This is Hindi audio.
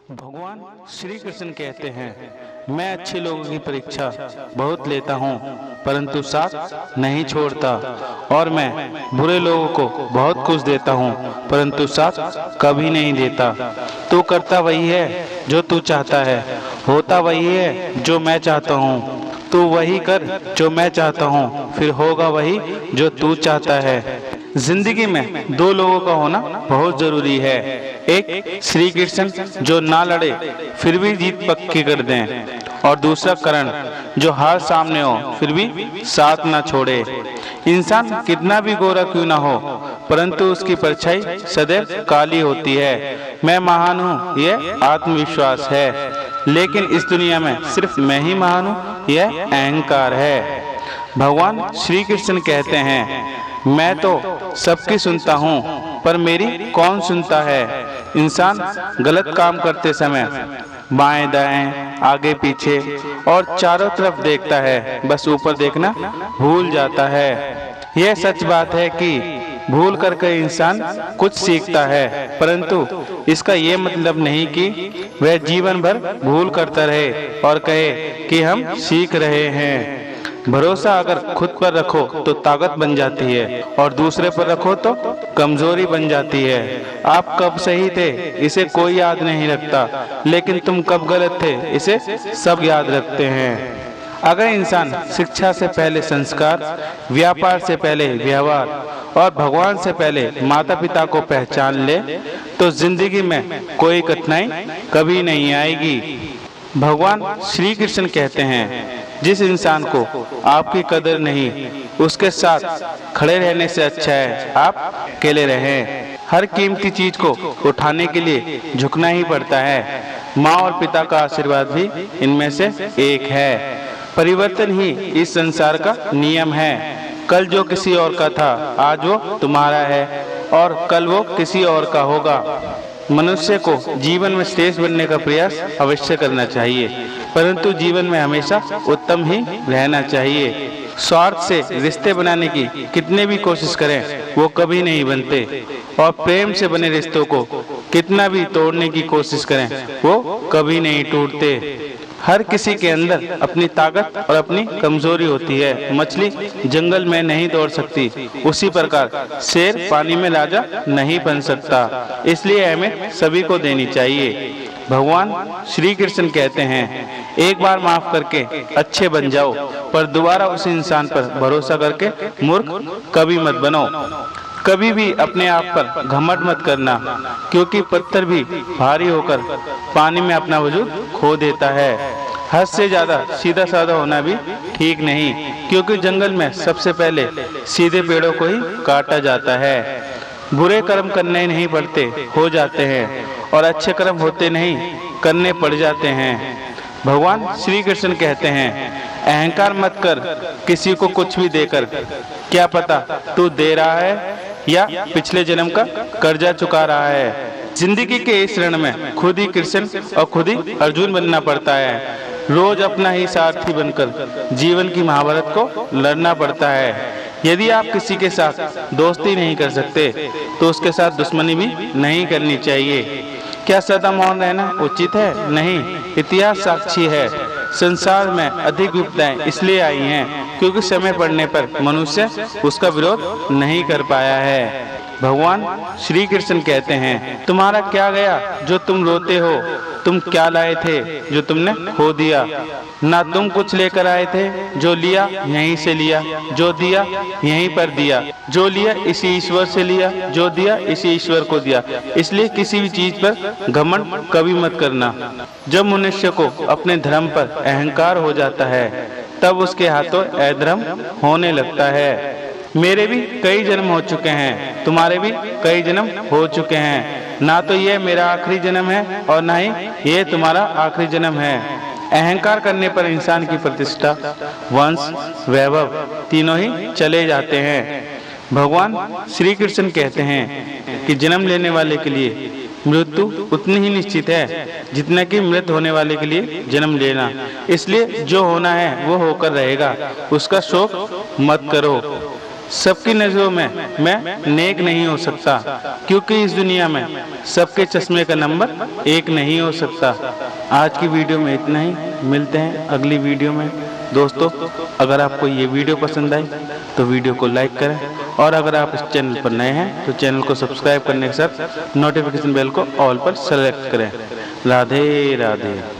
भगवान श्री कृष्ण कहते हैं, मैं अच्छे लोगों की परीक्षा बहुत लेता हूँ, परंतु साथ नहीं छोड़ता, और मैं बुरे लोगों को बहुत कुछ देता हूँ, परंतु साथ कभी नहीं देता। तू करता वही है जो तू चाहता है, होता वही है जो मैं चाहता हूँ। तू वही कर जो मैं चाहता हूँ, फिर होगा वही जो तू चाहता है। जिंदगी में दो लोगों का होना बहुत जरूरी है। एक श्री कृष्ण जो ना लड़े फिर भी जीत पक्की कर दें, और दूसरा करण जो हार सामने हो फिर भी साथ ना छोड़े। इंसान कितना भी गोरा क्यों ना हो, परंतु उसकी परछाई सदैव काली होती है। मैं महान हूँ यह आत्मविश्वास है, लेकिन इस दुनिया में सिर्फ मैं ही महान हूँ यह अहंकार है। भगवान श्री कृष्ण कहते हैं, मैं तो सबकी सुनता हूँ, पर मेरी कौन सुनता है। इंसान गलत काम करते समय बाएं दाएं आगे पीछे और चारों तरफ देखता है, बस ऊपर देखना भूल जाता है। यह सच बात है कि भूल करके इंसान कुछ सीखता है, परंतु इसका ये मतलब नहीं कि वह जीवन भर भूल करता रहे और कहे कि हम सीख रहे हैं। भरोसा अगर खुद पर रखो तो ताकत बन जाती है, और दूसरे पर रखो तो कमजोरी बन जाती है। आप कब सही थे इसे कोई याद नहीं रखता, लेकिन तुम कब गलत थे इसे सब याद रखते हैं। अगर इंसान शिक्षा से पहले संस्कार, व्यापार से पहले व्यवहार और भगवान से पहले माता पिता को पहचान ले, तो जिंदगी में कोई कठिनाई कभी नहीं आएगी। भगवान श्री कृष्ण कहते हैं, जिस इंसान को आपकी कदर नहीं, उसके साथ खड़े रहने से अच्छा है आप अकेले रहें। हर कीमती चीज को उठाने के लिए झुकना ही पड़ता है। माँ और पिता का आशीर्वाद भी इनमें से एक है। परिवर्तन ही इस संसार का नियम है। कल जो किसी और का था आज वो तुम्हारा है, और कल वो किसी और का होगा। मनुष्य को जीवन में श्रेष्ठ बनने का प्रयास अवश्य करना चाहिए, परंतु जीवन में हमेशा उत्तम ही रहना चाहिए। स्वार्थ से रिश्ते बनाने की कितने भी कोशिश करें वो कभी नहीं बनते, और प्रेम से बने रिश्तों को कितना भी तोड़ने की कोशिश करें वो कभी नहीं टूटते। हर किसी के अंदर अपनी ताकत और अपनी कमजोरी होती है। मछली जंगल में नहीं दौड़ सकती, उसी प्रकार शेर पानी में राजा नहीं बन सकता। इसलिए हमें सभी को देनी चाहिए। भगवान श्री कृष्ण कहते हैं, एक बार माफ करके अच्छे बन जाओ, पर दोबारा उस इंसान पर भरोसा करके मूर्ख कभी मत बनो। कभी भी अपने आप पर घमंड मत करना, क्योंकि पत्थर भी भारी होकर पानी में अपना वजूद खो देता है। हद से ज्यादा सीधा साधा होना भी ठीक नहीं, क्योंकि जंगल में सबसे पहले सीधे पेड़ों को ही काटा जाता है। बुरे कर्म करने नहीं पड़ते, हो जाते हैं, और अच्छे कर्म होते नहीं, करने पड़ जाते हैं। भगवान श्री कृष्ण कहते हैं, अहंकार मत कर किसी को कुछ भी देकर। क्या पता तू दे रहा है या पिछले जन्म का कर्जा चुका रहा है। जिंदगी के इस रण में खुद ही कृष्ण और खुद ही अर्जुन बनना पड़ता है। रोज अपना ही सारथी बनकर जीवन की महाभारत को लड़ना पड़ता है। यदि आप किसी के साथ दोस्ती नहीं कर सकते तो उसके साथ दुश्मनी भी नहीं करनी चाहिए। क्या सदा मौन रहना उचित है? नहीं। इतिहास साक्षी है, संसार में अधिक विपदाएं इसलिए आई हैं क्योंकि समय पड़ने पर मनुष्य उसका विरोध नहीं कर पाया है। भगवान श्री कृष्ण कहते हैं, तुम्हारा क्या गया जो तुम रोते हो? तुम क्या लाए थे जो तुमने खो दिया? ना तुम कुछ लेकर आए थे, जो लिया यहीं से लिया, जो दिया यहीं पर दिया, जो लिया इसी ईश्वर से लिया, जो दिया इसी ईश्वर को दिया। इसलिए किसी भी चीज पर घमंड कभी मत करना। जब मनुष्य को अपने धर्म पर अहंकार हो जाता है, तब उसके हाथों अधर्म होने लगता है। मेरे भी कई जन्म हो चुके हैं, तुम्हारे भी कई जन्म हो चुके हैं। ना तो ये मेरा आखिरी जन्म है और ना ही ये तुम्हारा आखिरी जन्म है। अहंकार करने पर इंसान की प्रतिष्ठा, वंश, वैभव तीनों ही चले जाते हैं। भगवान श्री कृष्ण कहते हैं कि जन्म लेने वाले के लिए मृत्यु उतनी ही निश्चित है जितना कि मृत होने वाले के लिए जन्म लेना। इसलिए जो होना है वो होकर रहेगा, उसका शोक मत करो। सबकी नज़रों में मैं नेक नहीं हो सकता, क्योंकि इस दुनिया में सबके चश्मे का नंबर एक नहीं हो सकता। आज की वीडियो में इतना ही, मिलते हैं अगली वीडियो में। दोस्तों, अगर आपको ये वीडियो पसंद आई तो वीडियो को लाइक करें, और अगर आप इस चैनल पर नए हैं तो चैनल को सब्सक्राइब करने के साथ नोटिफिकेशन बेल को ऑल पर सेलेक्ट करें। राधे राधे।